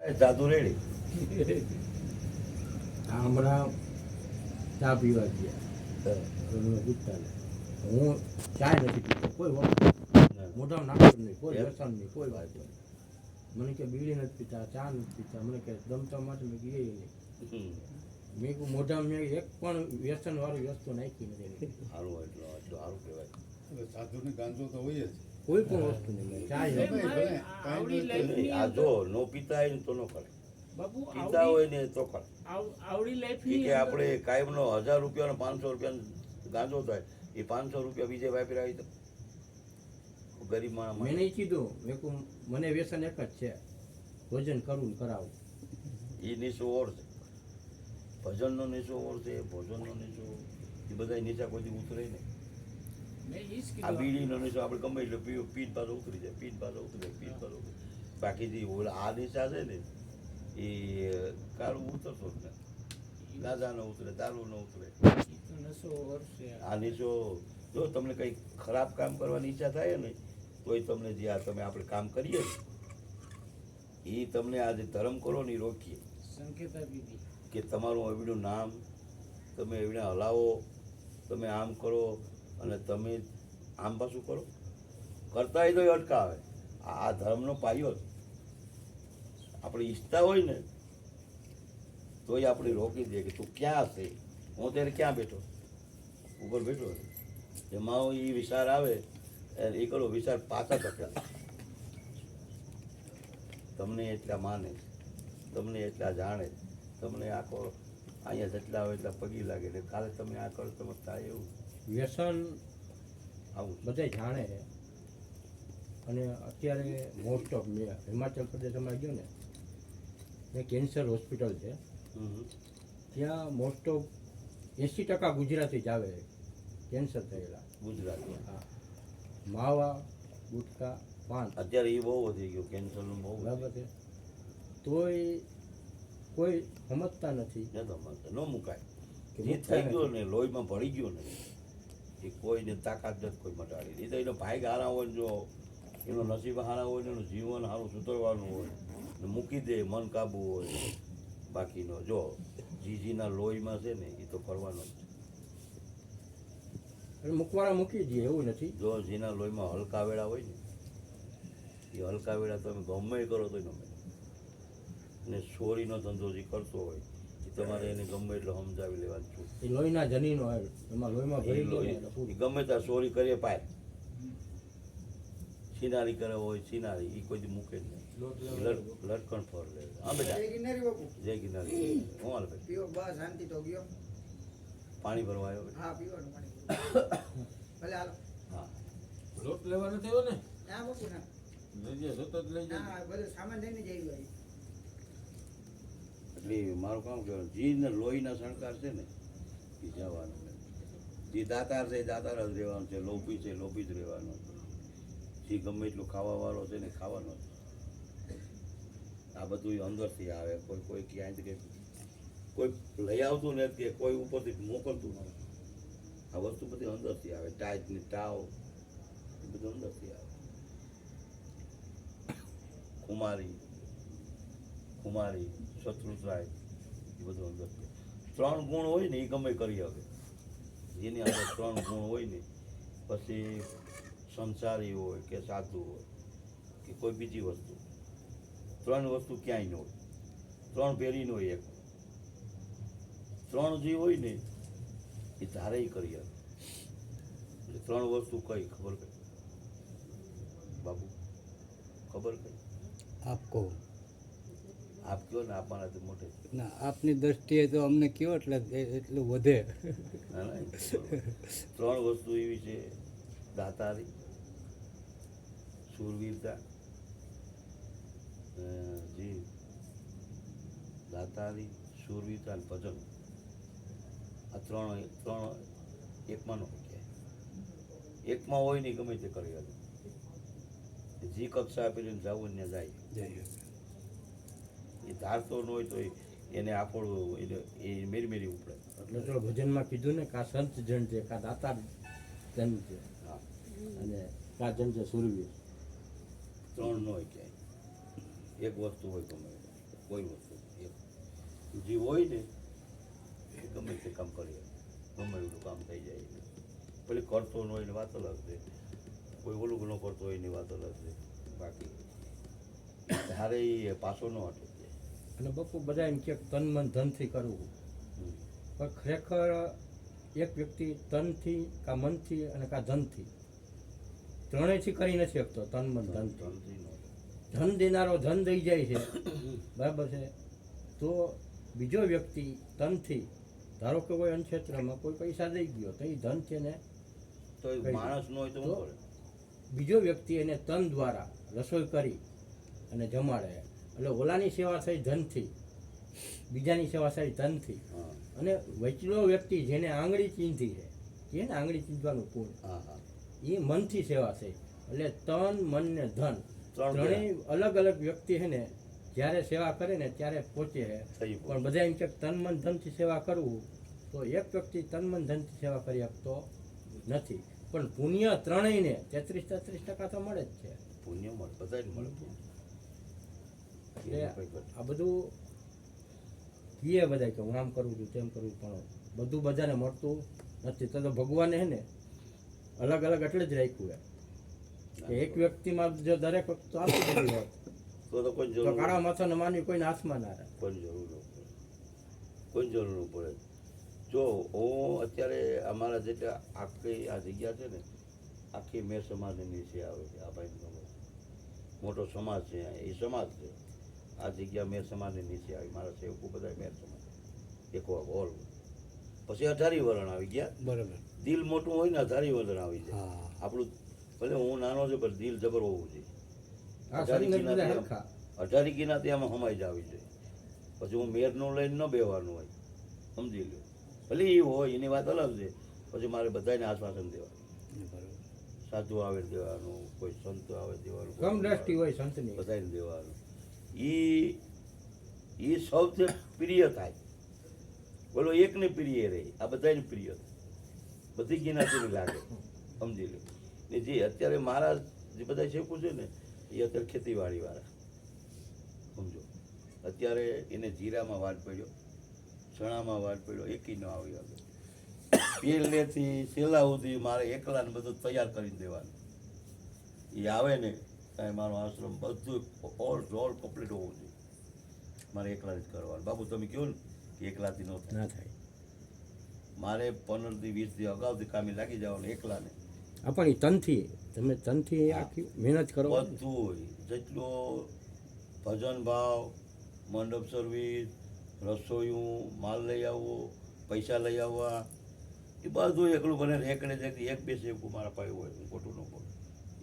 જાદુ રેડી હમણાં ચા પીવા ગયા ગુપ્તાને હું ચા નથી પીતો કોઈ વાત મોઢામાં નાખતું નહીં, કોઈ વ્યસન નહીં, કોઈ વાત નહીં. મને કે બીડી નથી પીતા, ચા નથી પીતા, મને કે દમતા માટે મેં કીએ નહીં. મેં કહું મોઢામાં મેં એક પણ વ્યસન વાળી વસ્તુ નાખી નથી. સારું એટલું સારું કહેવાય. સાધુને ગાંજો તો હોય જ. કોઈ પણ વસ્તુ નહીં. ચા આ જો નો પીતા હોય ને તો નો કરે, પીતા હોય ને તો કરે. કે આપણે કાયમનો 1000 રૂપિયાનો 500 રૂપિયાનો ગાંજો થાય, એ 500 રૂપિયા બીજે વાપરાવી તો ગરીબ માણસ. મેં નહીં કીધું, મેં કહું મને વ્યસન એક જ છે, ભોજન કરવું ને કરાવવું. એ નીચો ઓર છે, ભજનનો નીચો ઓર છે, ભોજનનો નીચો, એ બધા નીચા કોઈ ઉતરે નહીં. આ બીડીનો નીચો આપણે ગમે એટલે પીન પાછો ઉતરી જાય, પીન પાછો ઉતરી જાય, પીન પાછો ઉતરી. બાકી જે ઓલા આ નીચા છે ને એ કાળું ઉતરતો જ ને, ગાંજા ન ઉતરે, દારૂ ન ઉતરે. આ નીચો જો તમને કંઈ ખરાબ કામ કરવાની ઈચ્છા થાય ને તોય તમને જે આ તમે આપણે કામ કરીએ ને એ તમને આ જે ધર્મ કરો ને એ રોકીએ કે તમારું એવડું નામ તમે એવડે હલાવો, તમે આમ કરો અને તમે આમ પાછું કરો, કરતા હોય તો એ અટકાવે. આ ધર્મનો પાયો જ આપણે ઈચ્છતા હોય ને તો એ આપણે રોકી દે કે તું ક્યાં છે, હું ત્યારે ક્યાં બેઠો ઉપર બેઠો. એમાં એ વિચાર આવે એ કરો વિચાર પાછા ધકેલ. તમને એટલા માને, તમને એટલા જાણે, તમને આખો અહીંયા જેટલા હોય એટલા પગી લાગે ને કાલે તમે આ કરો તમે થાય એવું વ્યસન આવું બધા જાણે છે. અને અત્યારે મોસ્ટ ઓફ મેં હિમાચલ પ્રદેશમાં ગયો ને, ત્યાં કેન્સર હોસ્પિટલ છે, ત્યાં મોસ્ટ ઓફ 80% ગુજરાતી જ આવે કેન્સર થયેલા. ગુજરાતી. હા, માવા, ગુટકા, પાન અત્યારે એ બહુ વધી ગયું, કેન્સરનું બહુ બરાબર છે. તોય કોઈ સમજતા નથી ન મુકાય. કે જે થઈ ગયો ને લોહીમાં ભળી ગયો ને એ કોઈને તાકાત નથી કોઈ મટાડી. એ તો એનો ભાઈ હારા હોય ને, જો એનો નસીબ હારા હોય ને એનું જીવન સારું સુધરવાનું હોય ને મૂકી દે, મન કાબુ હોય. બાકીનો જો જીજીના લોહીમાં છે ને એ તો કરવાનો જ. મૂકવાના મૂકી દઈએ એવું નથી. જો જેના લોહીમાં હલકા વેળા હોય ને એ હલકા વેળા તમે ગમે કરો તો ન મળે. ને ચોરીનો ધંધો જે કરતો હોય એ તમારે એને ગમે એટલો સમજાવી લેવાનું છું. એ લોહીના જનીનો હોય, એમાં લોહીમાં ભરી ગયો ને એટલે એ પૂરું. ગમે ત્યાં ચોરી કરીએ પાય, સિનારી કરે હોય સિનારી એ કોઈ દી મૂકે જ નહીં. લટકણ ફર લે. હા બેટા જય ગિરનારી. હું હાલ ભાઈ પીવો બસ શાંતિ તો ગયો. પાણી ભરવા આવ્યો બેટા. હા પીવાનું પાણી ભલે હાલો. હા લોટ લેવાનો થયો ને ના મૂકી ના લઈ જાય સતત લઈ જાય. ના બધું સામાન લઈને જઈ ભાઈ. એટલે મારું કામ કહેવાનું જીને લોહીના શણકાર છે ને એ જવાનું નથી. જે દાતાર છે એ દાતાર જ રહેવાનું છે, લોભી છે લોભી જ રહેવાનું છે, જે ગમે એટલું ખાવાવાળો છે ને ખાવાનો જ. આ બધું અંદરથી આવે, કોઈ ક્યાંય કે કોઈ લઈ આવતું નથી કે કોઈ ઉપરથી મોકલતું નથી. આ વસ્તુ બધી અંદરથી આવે, ટાઈટની ટાવ એ બધું અંદરથી આવે. ખુમારી શત્રુતાય એ બધું અંદરથી. 3 ગુણ હોય ને એ ગમે કરી આવે. જેની અંદર 3 ગુણ હોય ને પછી સંસારી હોય કે સાધુ હોય કે કોઈ બીજી વસ્તુ, 3 વસ્તુ ક્યાંય ન હોય. 3 ભેરી ન હોય. એક 3 જે હોય ને એ ધારે કરી આવે. એટલે 3 વસ્તુ કઈ ખબર કઈ બાબુ ખબર કઈ આપ કહો. આપ કયો ને આપવાના મોટે ના, આપની દ્રષ્ટિએ તો અમને કયો એટલે એટલું વધે. ના ના 3 વસ્તુ એવી છે: દાતારી, શૂરવીરતા, જી દાતારી, શૂરવીરતા અને ભજન. આ 3 એકમાં ન હોય. એકમાં હોય નહીં ગમે તે કરી આવે. જે કક્ષા આપેલી જવું ને જાય એ ધારતો ન હોય તો એને આપણું એ મેરી ઉપડે. એટલે તો ભજનમાં કીધું ને કા સંત જન છે, કા દાતાર જન છે, હા અને કા જન છે સુરવીર. 3 ન હોય ક્યાંય, એક વસ્તુ હોય ગમે. કોઈ વસ્તુ નહીં. જે હોય ને એ ગમે તે કામ કરીએ, ગમે એટલું કામ થઈ જાય. પેલી કરતો ન હોય એની વાત અલગ છે, કોઈ ઓલું ન કરતો હોય એની વાત અલગ છે. બાકી તારે એ પાછો ન હટે. અને બપુ બધા એમ કે તન મન ધનથી કરવું, હમ. પણ ખરેખર એક વ્યક્તિ તનથી કા મનથી અને કા ધનથી ત્રણેયથી કરી નથી શકતો. તન મન ધનથી ધનથી ન હટે. ધન દેનારો ધન દઈ જાય છે, બરાબર છે, તો બીજો વ્યક્તિ તનથી, ધારો કે કોઈ અનક્ષેત્રમાં કોઈ પૈસા દઈ ગયો તો એ ધન છે ને, તો એ માણસ ન હોય તો શું કરે? બીજો વ્યક્તિ એને તન દ્વારા રસોઈ કરી અને જમાડે, એટલે ઓલાની સેવા થઈ ધનથી, બીજાની સેવા થઈ ધનથી, હા અને વચલો વ્યક્તિ જેને આંગળી ચીંધી છે, જેને આંગળી ચીંધવાનું પૂર્ણ, હા હા એ મનથી સેવા થઈ. એટલે તન મન ને ધન ત્રણ ત્રણેય અલગ અલગ વ્યક્તિ છે ને જ્યારે સેવા કરે ને ત્યારે પહોંચે છે. થઈ પણ બધા એમ કે તન મન ધનથી સેવા કરવું, તો એક વ્યક્તિ તન મન ધનથી સેવા કરી શકતો નથી. પણ પુણ્ય ત્રણેયને 33% તો મળે જ છે. પુણ્ય મળે, બધાને મળે. એટલે આ બધું કીએ બધા કે હું આમ કરું છું તેમ કરું છું, પણ બધું બધાને મળતું નથી. તો ભગવાને હે ને અલગ અલગ એટલે જ રાખ્યું કે એક વ્યક્તિમાં જો દરેક વસ્તુ આપી દીધી હોત તો કોઈ તો જરૂર કાળા માથાને માનવી કોઈને હાથમાં ના રહે. કોઈ જરૂર ન પડે, કોઈ જરૂર ન પડે. જો હું અત્યારે અમારા જેટલા આખી આ જગ્યા છે ને, આખી મેર સમાજની નીચે આવે છે. આ ભાઈ મોટો સમાજ છે, એ સમાજ છે. આ જગ્યા મેર સમાજની નીચે આવી. મારા સેવકો બધા મેર સમાજ, એકો હોલ. પછી 18 વરણ આવી ગયા. બરાબર. દિલ મોટું હોય ને 18 વરણ આવી જાય. હા. આપણું ભલે હું નાનો છું પણ દિલ જબર હોવું જોઈએ. આ શરીરને બધા હરખા. 18 કિનાથી આમાં સમાઈ જ આવી જોઈએ. પછી હું મેરનું લઈને ન બેવાનું હોય, સમજી લો. ભલે એ હોય એની વાત અલગ છે. પછી મારે બધાને આશ્વાસન દેવાનું, બરાબર. સાધુ આવે દેવાનું, કોઈ સંત આવે દેવાનું, કમ દ્રષ્ટિ હોય સંતની. બધાને દેવાનું. એ સૌથી પ્રિય થાય. બોલો એકને પ્રિય રહે, આ બધાને પ્રિય થાય. બધી જ્ઞાતિની લાગે, સમજી લો. ને જે અત્યારે મારા જે બધા શેખું છે ને, એ અત્યારે ખેતીવાડી વાળા, સમજો. અત્યારે એને જીરામાં વાટ પડ્યો, ચણામાં વાટ પડ્યો, એકી ન આવી આગળ. પહેલેથી છેલ્લા સુધી મારે એકલાને બધું તૈયાર કરી દેવાનું. એ આવે ને કાંઈ મારો આશ્રમ બધું ઓલ કમ્પ્લીટ હોવું જોઈએ. મારે એકલા જ કરવાનું. બાપુ તમે કહો ને કે એકલાથી ન થાય. ના થાય. મારે 15 થી 20 દી અગાઉથી કામે લાગી જવાનું એકલાને. આ પણ એ તનથી, તમે તનથી આખી મહેનત કરો. બધું હોય જેટલો ભજન ભાવ, મંડપ સર્વિસ, રસોઈયું, માલ લઈ આવવો, પૈસા લઈ આવવા, એ બધું એકલું બને. એકડે જતી એક બે સેવકું મારા પાસે હોય, હું ખોટું ન બોલું.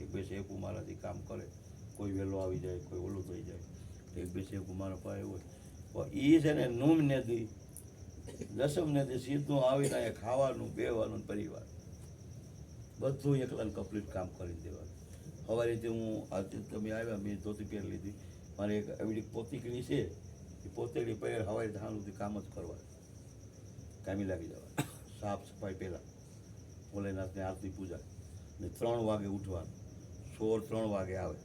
એક બે સેવકું મારાથી કામ કરે. કોઈ વહેલો આવી જાય, કોઈ ઓલું થઈ જાય, એક બે સેવકું મારા પાસે હોય. પણ એ છે ને નૂમ નથી, દસમ નથી, સીધું આવીને અહીંયા ખાવાનું, બેવાનું, પરિવાર બધું એકલાને કમ્પ્લીટ કામ કરી દેવાનું. સવારેથી હું આજે તમે આવ્યા, મેં ધોતી પહેરી લીધી. મારે એક એવી પોતીકડી છે, એ પોતેડી પહેર સવારે ધાન સુધી કામ જ કરવાનું, કામી લાગી જવાનું. સાફ સફાઈ પહેલાં ભોલેનાથની આરતી પૂજા, ને 3 વાગે ઉઠવાનું. સોર 3 વાગે આવે,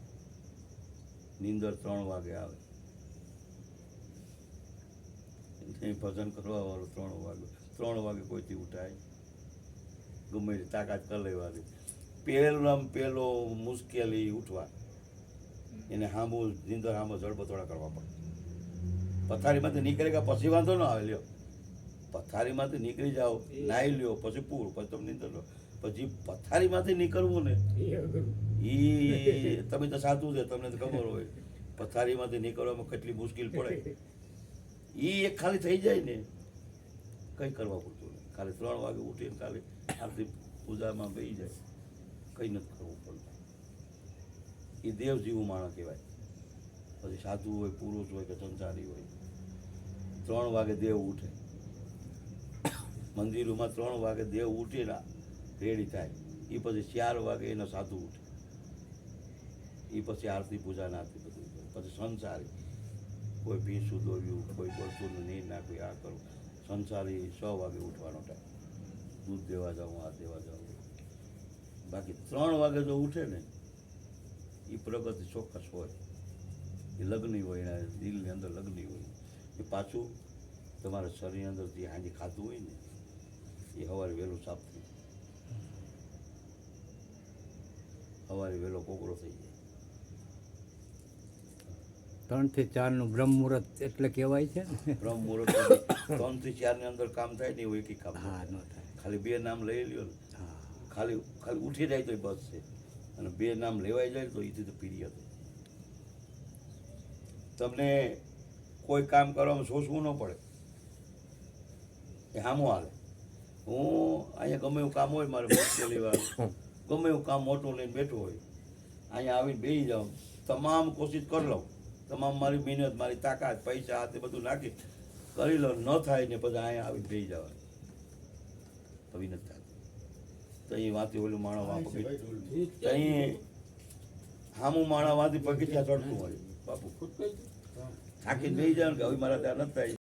નીંદર 3 વાગે આવે, ભજન કરવા વાળું 3 વાગે કોઈથી ઉઠાય, ગમે તે તાકાત કરી લેવાની. પહેલો મુશ્કેલી ઉઠવા, એને હામો નીંદર હામો જળબતોડા કરવા પડે. પથારીમાંથી નીકળે ગયા પછી વાંધો ન આવે. લ્યો પથારીમાંથી નીકળી જાઓ, નાહી લ્યો, પછી પૂર, પછી તમે નીંદર લો. પછી પથારીમાંથી નીકળવું ને એ તમે તો સાચું છે, તમને તો ખબર હોય પથારીમાંથી નીકળવામાં કેટલી મુશ્કેલ પડે. એ એક ખાલી થઈ જાય ને, કંઈ કરવા પડતું નહીં. ખાલી 3 વાગે ઉઠીને ખાલી આરતી પૂજામાં બેસી જાય, કંઈ નથી કરવું પડતું. એ દેવ જેવું માણસ કહેવાય. પછી સાધુ હોય, પુરુષ હોય કે સંસારી હોય, 3 વાગે દેવ ઉઠે. મંદિરોમાં 3 વાગે દેવ ઉઠીને રેડી થાય. એ પછી 4 વાગે એનો સાધુ ઉઠે. એ પછી આરતી પૂજા નાતી બધું. પછી સંસારી કોઈ ભીંસું દોર્યું, કોઈ બળસુનું નીર નાખ્યું, આ કરું. સંસારી 6 વાગે ઉઠવાનો ટાઈમ, દૂધ દેવા જાઉં, આ દેવા જાઉં. બાકી 3 વાગે જો ઉઠે ને, એ પ્રગતિ ચોક્કસ હોય. એ લગ્ન હોય, એના દિલની અંદર લગ્ન હોય. એ પાછું તમારા શરીરની અંદર જે હાંજી ખાતું હોય ને એ સવારે વહેલું સાફ થઈ જાય સવારે વહેલો કોકરો થઈ જાય 3 થી 4 નું બ્રહ્મ મુહૂર્ત એટલે કહેવાય છે ને. બ્રહ્મ મુહૂર્ત 3 થી 4 ની અંદર કામ થાય ને એવું એક કામ ન હા થાય. ન થાય. ખાલી 2 નામ લઈ લ્યો ને હા ખાલી ઉઠી જાય તો બસ છે અને 2 નામ લેવાઈ જાય તો એથી તો પીડી હતું તમને કોઈ કામ કરવામાં સોચવું ન પડે એ સામું હાલે હું અહીંયા ગમે એવું કામ હોય મારે મુશ્કેલી વાળું ગમે એવું કામ મોટું લઈને બેઠું હોય અહીંયા આવીને બેસી જાઉં તમામ કોશિશ કરી લઉં તમામ મારી મહેનત મારી તાકાત પૈસા હાથે બધું નાખી કરી લો ન થાય ને પછી અહીંયા આવીને બેસી જવાનું તો નથી થતું તો અહીં વાંચી ઓલું માણસ વાં પગી અહીં સામું માણસ વાંચી પગીચા ચડતું હોય બાપુ થાકીને બેસી જાય ને કે હવે મારા ત્યાં નથી થાય